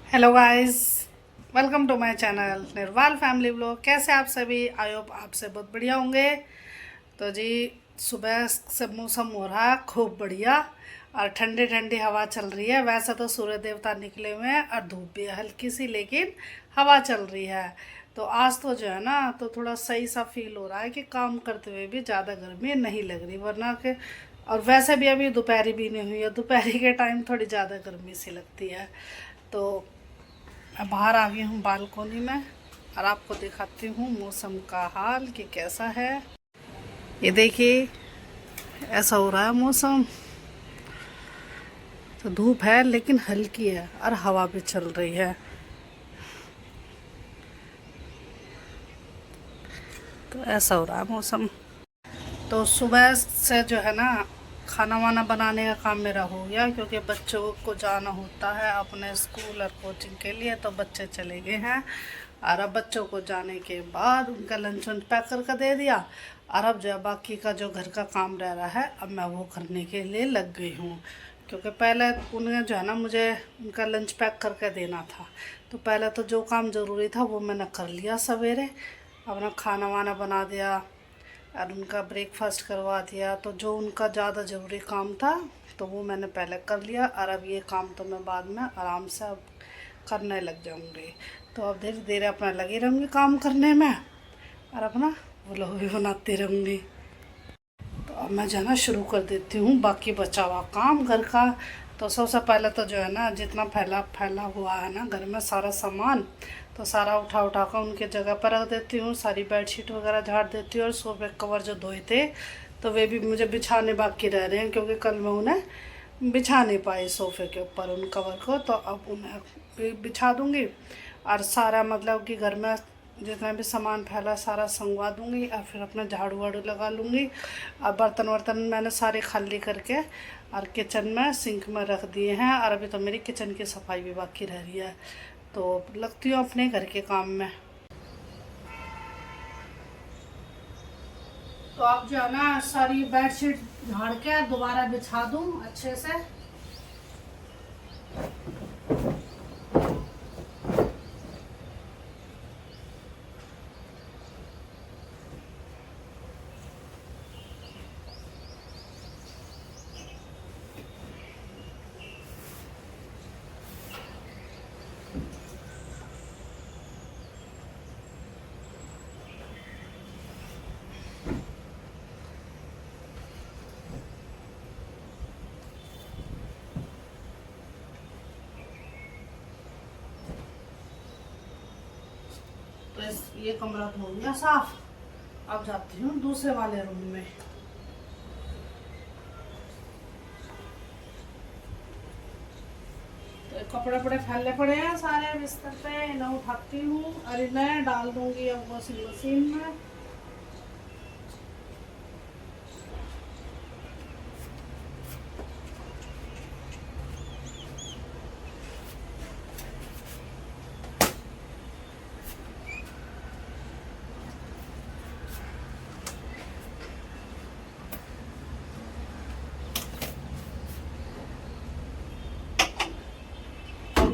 Hello guys, welcome to my channel Nirwal family vlog. कैसे आप सभी? आई होप आपसे बहुत बढ़िया होंगे। तो जी, सुबह से मौसम हो रहा है खूब बढ़िया और ठंडी ठंडी हवा चल रही है। वैसे तो सूर्य देवता निकले हुए हैं और धूप भी है हल्की सी, लेकिन हवा चल रही है। तो आज तो जो है ना, तो थोड़ा सही सा फील हो रहा है कि काम करते हुए भी ज़्यादा गर्मी नहीं लग रही, वरना के और वैसे भी अभी दोपहरी भी नहीं हुई है। दोपहरी के टाइम थोड़ी ज़्यादा गर्मी सी लगती है। तो मैं बाहर आ गई हूँ बालकोनी में और आपको दिखाती हूँ मौसम का हाल कि कैसा है। ये देखिए, ऐसा हो रहा है मौसम। तो धूप है लेकिन हल्की है और हवा भी चल रही है। तो ऐसा हो रहा है मौसम। तो सुबह से जो है ना, खाना वाना बनाने का काम मेरा हो गया, क्योंकि बच्चों को जाना होता है अपने स्कूल और कोचिंग के लिए। तो बच्चे चले गए हैं और अब बच्चों को जाने के बाद उनका लंच वंच पैक करके दे दिया। और अब जो है बाकी का जो घर का काम रह रहा है, अब मैं वो करने के लिए लग गई हूँ। क्योंकि पहले उन्हें जो है ना, मुझे उनका लंच पैक करके देना था। तो पहले तो जो काम ज़रूरी था वो मैंने कर लिया सवेरे, अपना खाना वाना बना दिया और उनका ब्रेकफास्ट करवा दिया। तो जो उनका ज़्यादा ज़रूरी काम था तो वो मैंने पहले कर लिया, और अब ये काम तो मैं बाद में आराम से अब करने लग जाऊंगी। तो अब धीरे धीरे अपना लगी रहूँगी काम करने में और अपना व्लॉग भी बनाती रहूँगी। तो अब मैं जो है ना शुरू कर देती हूँ बाकी बचा हुआ काम घर का। तो सबसे पहले तो जो है ना, जितना फैला फैला हुआ है ना घर में सारा सामान, तो सारा उठा उठा कर उनके जगह पर रख देती हूँ। सारी बेडशीट वगैरह झाड़ देती हूँ, और सोफे कवर जो धोए थे तो वे भी मुझे बिछाने बाकी रह रहे हैं, क्योंकि कल मैं उन्हें बिछा नहीं पाई सोफे के ऊपर उन कवर को। तो अब उन्हें भी बिछा दूँगी और सारा मतलब कि घर में जितना भी सामान फैला सारा संगवा दूंगी, और फिर अपना झाड़ू वाड़ू लगा लूँगी। और बर्तन वर्तन मैंने सारे खाली करके और किचन में सिंक में रख दिए हैं, और अभी तो मेरी किचन की सफाई भी बाकी रह रही है। तो लगती हूँ अपने घर के काम में। तो अब जो है ना, सारी बेडशीट झाड़ के दोबारा बिछा दूँ अच्छे से। तो ये कमरा तो हो गया साफ। अब जाती हूँ दूसरे वाले रूम में। तो कपड़े पड़े फैले पड़े हैं सारे बिस्तर पे, इन्हें उठाती हूँ और इन्हें डाल दूंगी अब वॉशिंग मशीन में।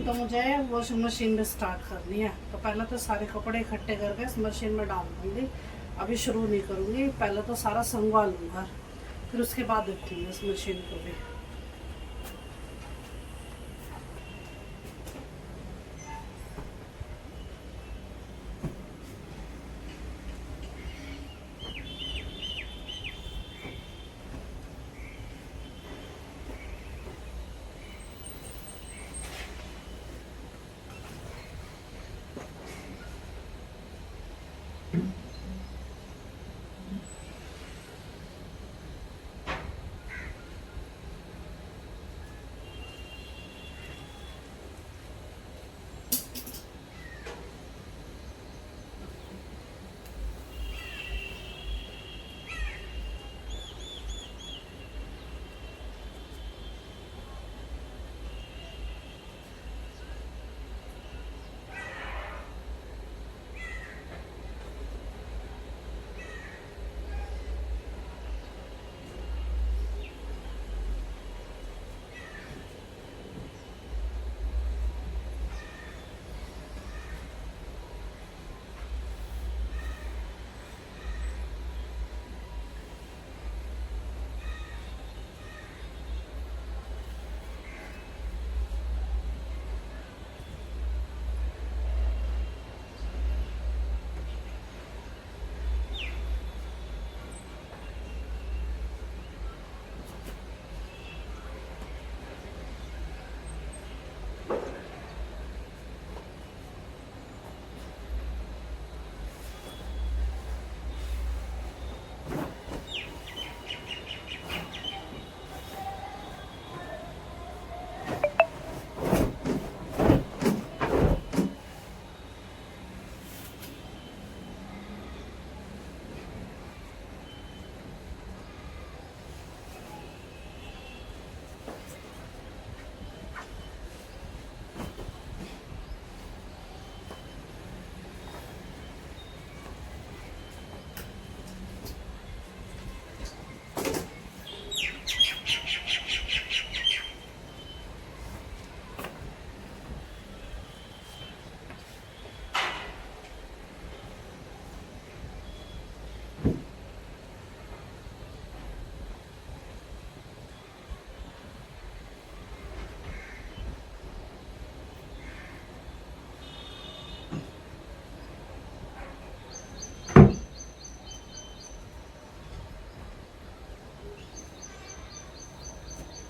तो मुझे वॉशिंग मशीन में स्टार्ट करनी है। तो पहले तो सारे कपड़े इकट्ठे करके इस मशीन में डाल दूँगी। अभी शुरू नहीं करूँगी, पहले तो सारा संगवा लूँगा, फिर उसके बाद देखूँगी इस मशीन को भी।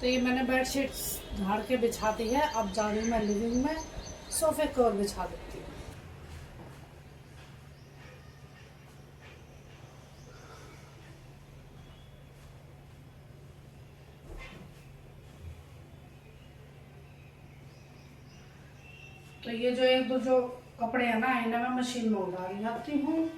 तो ये मैंने बेडशीट झाड़ के बिछा दी है। अब जा रही हूँ मैं लिविंग में, सोफे कवर बिछा देती हूँ। तो ये जो एक दो जो कपड़े हैं ना, इन्हें मैं मशीन में डाल जाती हूँ।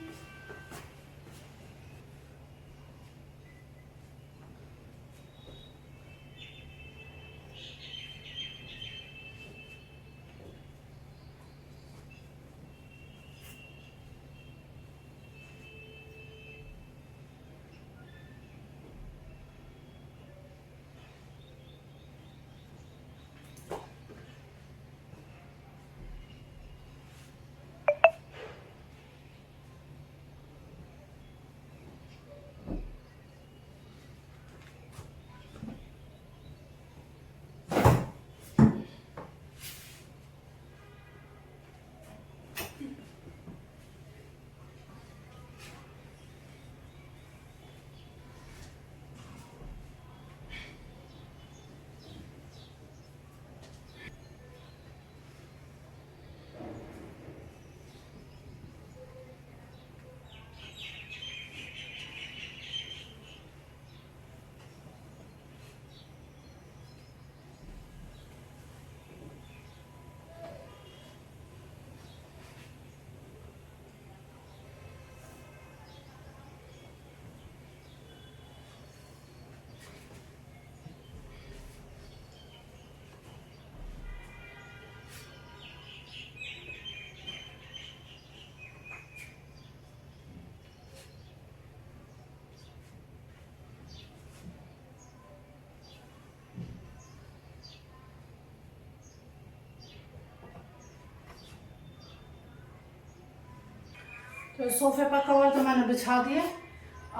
तो सोफे पर कवर तो मैंने बिछा दिए।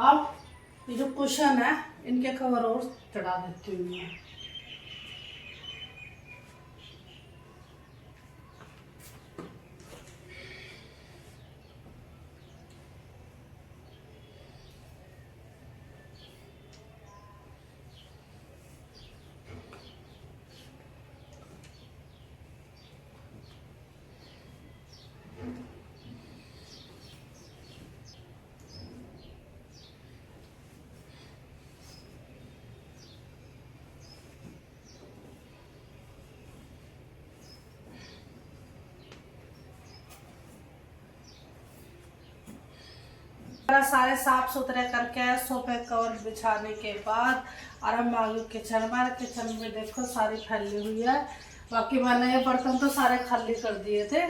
अब ये जो कुशन है, इनके कवर और चढ़ा देती हूँ मैं। सारे साफ सुथरे करके सोफे कवर बिछाने के बाद और हम आ गए किचन में। किचन में देखो सारी फैली हुई है। बाकी मैंने ये बर्तन तो सारे खाली कर दिए थे।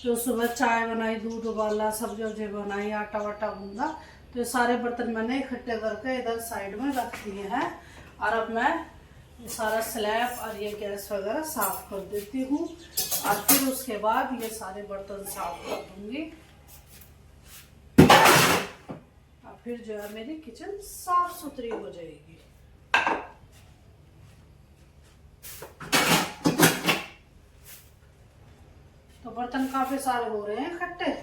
जो सुबह चाय बनाई, दूध उबाला, सब्जी वब्जी बनाई, आटा वाटा गूंदा, तो ये सारे बर्तन मैंने इकट्ठे करके इधर साइड में रख दिए हैं। और अब मैं ये सारा स्लैब और ये गैस वगैरह साफ कर देती हूँ और फिर उसके बाद ये सारे बर्तन साफ कर दूंगी। फिर जो है मेरी किचन साफ सुथरी हो जाएगी। तो बर्तन काफी सारे हो रहे हैं इकट्ठे।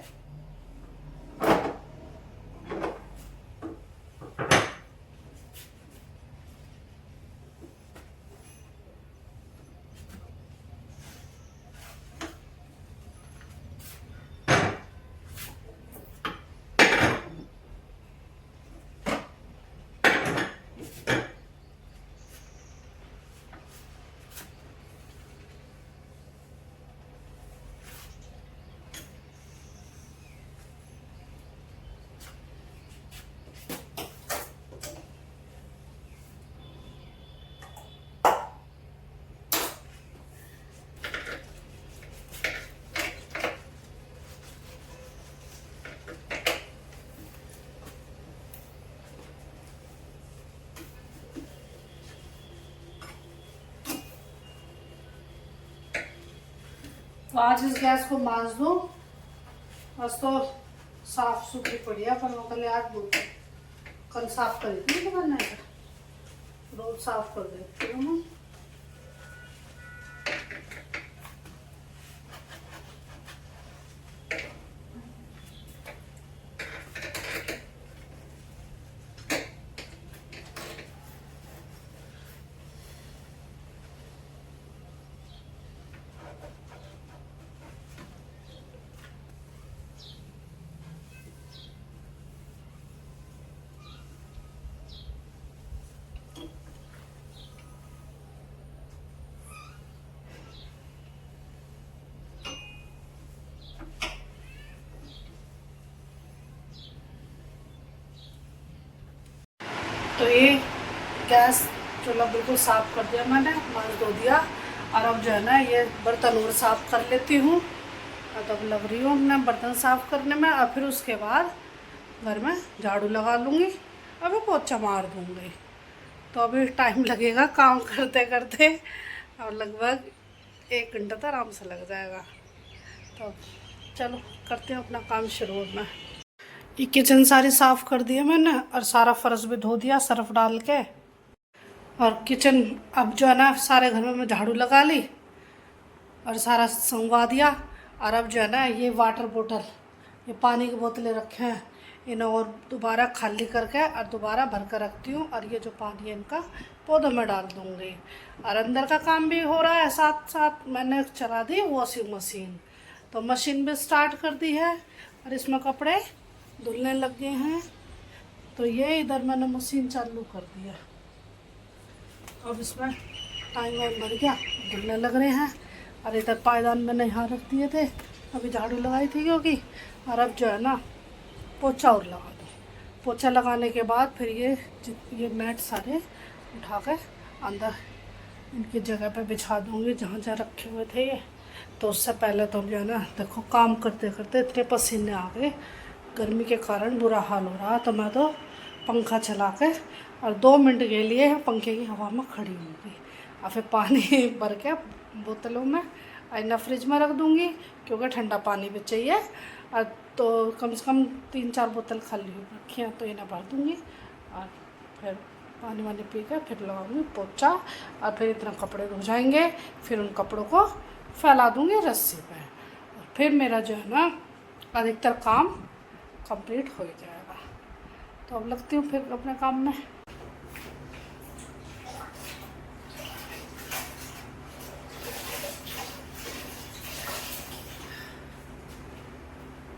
तो आज इस गैस को मांज दो। बस तो साफ सुथरी पड़ी है, पर कल आज दो कल साफ करी थी तो मैंने रोज साफ कर देती हूँ। तो ये गैस चूल्हा बिल्कुल साफ़ कर दिया मैंने, मांस धो दिया। और अब जो है ना ये बर्तन और साफ़ कर लेती हूँ। और तब लग रही हूँ अपने बर्तन साफ़ करने में, और फिर उसके बाद घर में झाड़ू लगा लूँगी, अभी पोछा मार दूँगी। तो अभी टाइम लगेगा काम करते करते, और लगभग 1 घंटा तो आराम से लग जाएगा। तो चलो करते हैं अपना काम शुरू में। ये किचन सारी साफ़ कर दी है मैंने, और सारा फर्श भी धो दिया सर्फ डाल के। और किचन अब जो है ना सारे घर में मैं झाड़ू लगा ली और सारा संगवा दिया। और अब जो है ना ये वाटर बोतल, ये पानी की बोतलें रखे हैं, इन्हें और दोबारा खाली करके और दोबारा भर कर रखती हूँ। और ये जो पानी है इनका पौधों में डाल दूँगी। और अंदर का काम भी हो रहा है, साथ साथ मैंने चला दी वॉशिंग मशीन। तो मशीन भी स्टार्ट कर दी है और इसमें कपड़े धुलने लग गए हैं। तो ये इधर मैंने मशीन चालू कर दिया। अब इसमें टाइम वाइम भर गया, धुलने लग रहे हैं। और इधर पायदान मैंने यहाँ रख दिए थे, अभी झाड़ू लगाई थी क्योंकि। और अब जो है ना पोछा और लगा दो। पोछा लगाने के बाद फिर ये मैट सारे उठा के अंदर इनकी जगह पे बिछा दूँगी जहाँ जहाँ रखे हुए थे ये। तो उससे पहले तो जो है ना देखो काम करते करते इतने पसीने आ गए, गर्मी के कारण बुरा हाल हो रहा। तो मैं तो पंखा चला के और 2 मिनट के लिए पंखे की हवा में खड़ी होंगी। और फिर पानी भर के बोतलों में आईना फ्रिज में रख दूँगी, क्योंकि ठंडा पानी भी चाहिए। और तो कम से कम 3-4 बोतल खाली हो रखी हैं, तो इन्हें भर दूँगी। और फिर पानी वानी पी के फिर लगाऊँगी पोछा। और फिर इतना कपड़े धो जाएंगे, फिर उन कपड़ों को फैला दूँगी रस्सी पे। और फिर मेरा जो है ना अधिकतर काम कंप्लीट हो जाएगा। तो अब लगती हूँ फिर अपने काम में।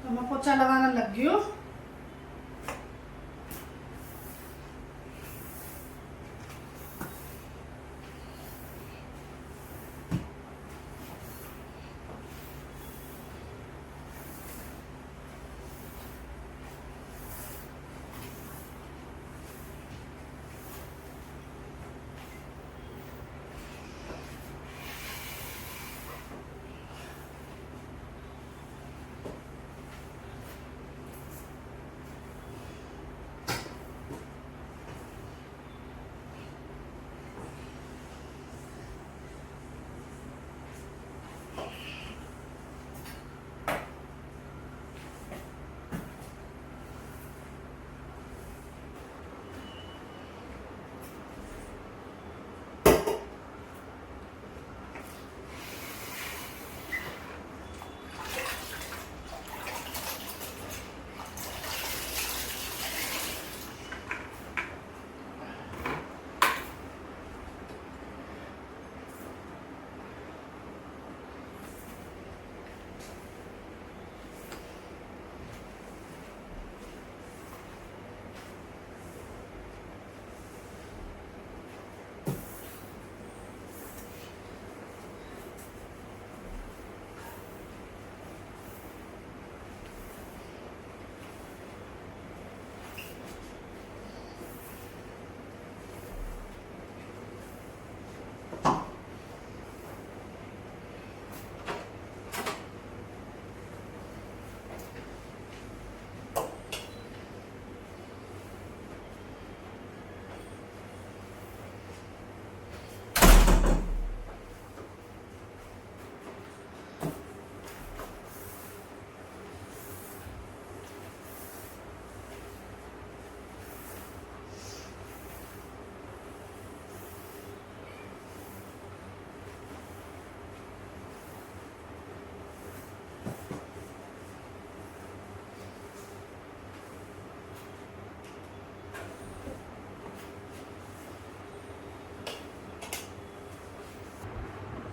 तो मैं पोछा लगाने लग गई हूँ।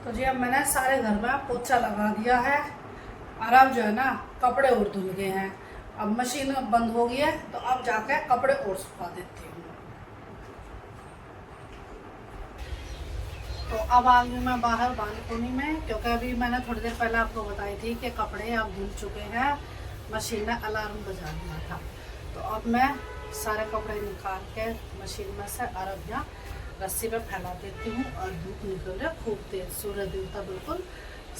तो जी अब मैंने सारे घर में पोछा लगा दिया है। और अब जो है ना कपड़े और धुल गए हैं। अब मशीन बंद हो गई है, तो अब जाके कपड़े और सुखा देती हूँ। तो अब आ गई मैं बाहर बालकनी में, क्योंकि अभी मैंने थोड़ी देर पहले आपको बताई थी कि कपड़े अब धुल चुके हैं, मशीन ने अलार्म बजा दिया था। तो अब मैं सारे कपड़े निकाल के मशीन में से और अब यहाँ रस्सी पे फैला देती हूँ। और धूप निकल रहा है खूब तेज, सूर्य देवता बिल्कुल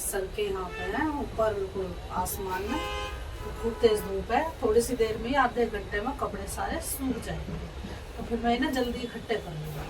सर के यहाँ पे है, ऊपर बिल्कुल आसमान में। तो खूब तेज धूप है, थोड़ी सी देर में ही आधे घंटे में कपड़े सारे सूख जाएंगे। तो फिर मैं इन्हें जल्दी इकट्ठे कर लूँगा।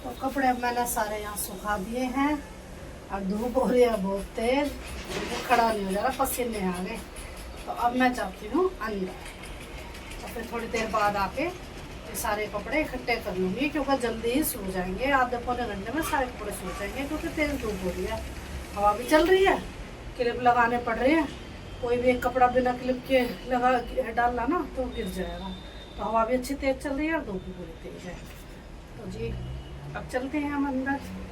तो कपड़े अब मैंने सारे यहाँ सुखा दिए हैं। अब धूप हो रही है बहुत तेज, खड़ा नहीं हो जा रहा, पसीने आ गए। तो अब मैं जाती हूँ अंदर, तो फिर थोड़ी देर बाद आके ये सारे कपड़े इकट्ठे कर लूँगी, क्योंकि जल्दी ही सूख जाएंगे। आधे पौने घंटे में सारे कपड़े सूख जाएंगे, क्योंकि तेज धूप हो रही है, हवा भी चल रही है, क्लिप लगाने पड़ रहे हैं। कोई भी एक कपड़ा बिना क्लिप के लगा डालना ना तो गिर जाएगा। तो हवा भी अच्छी तेज चल रही है और धूप भी पूरी तेज है। तो जी अब चलते हैं हम अंदर।